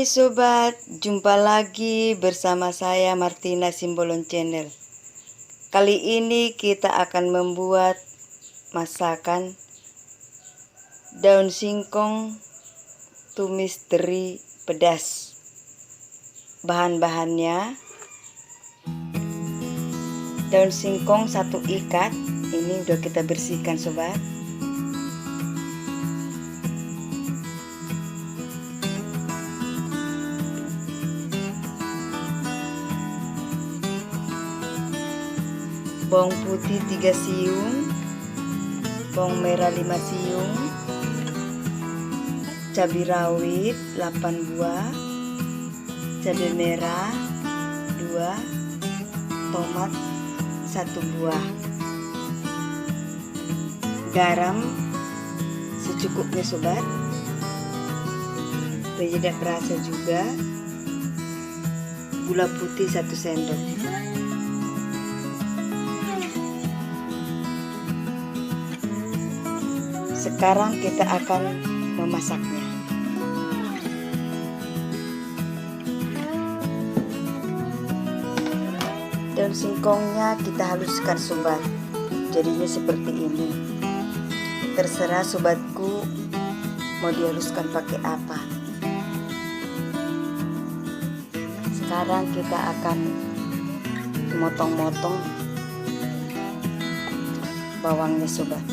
sobat, jumpa lagi bersama saya Martina Simbolon Channel. Kali ini kita akan membuat masakan daun singkong tumis teri pedas. Bahan-bahannya: daun singkong 1 ikat, ini udah kita bersihkan sobat. Bawang putih 3 siung, bawang merah 5 siung, cabai rawit 8 buah, cabai merah 2, tomat 1 buah, garam secukupnya sobat, penyedap rasa juga, gula putih 1 sendok. Sekarang kita akan memasaknya. Daun singkongnya kita haluskan sobat, jadinya seperti ini. Terserah sobatku mau dihaluskan pakai apa. Sekarang kita akan motong-motong bawangnya sobat.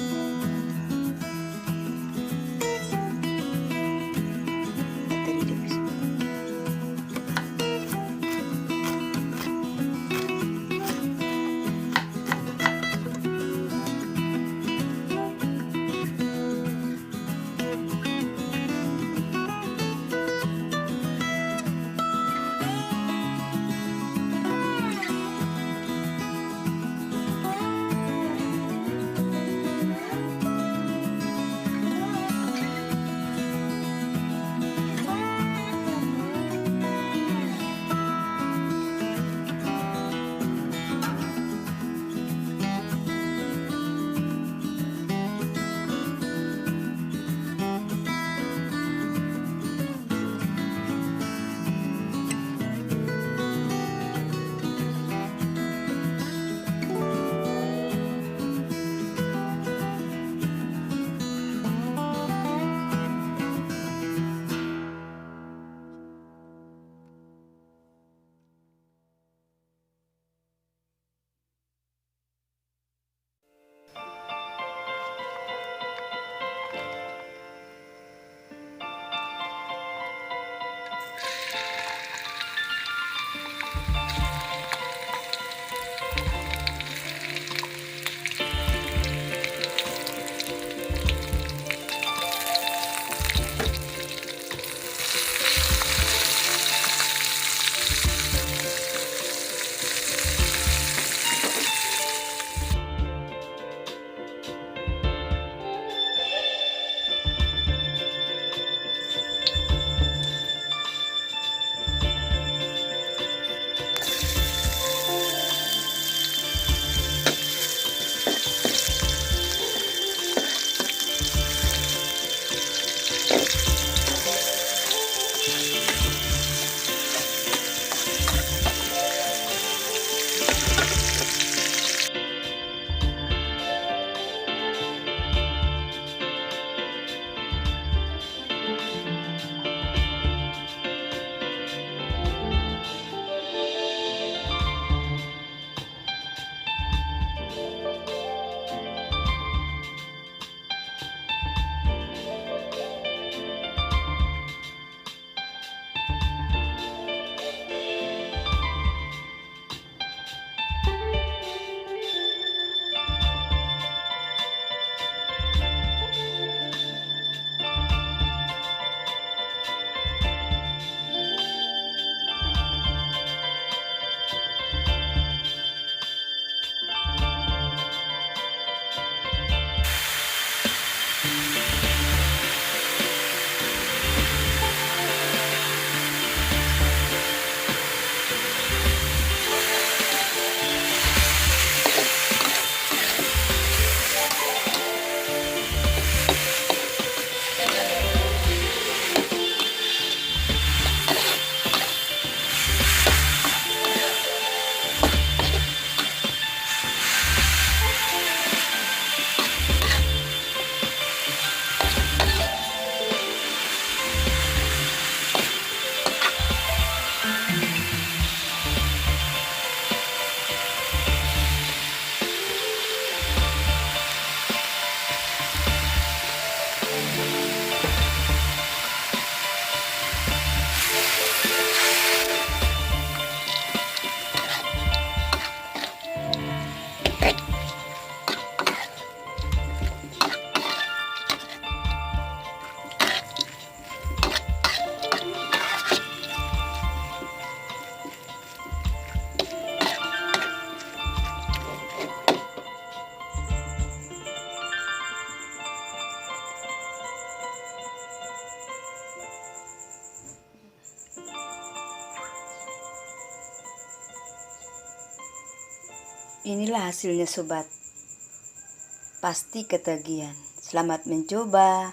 Inilah hasilnya sobat. Pasti ketagihan. Selamat mencoba.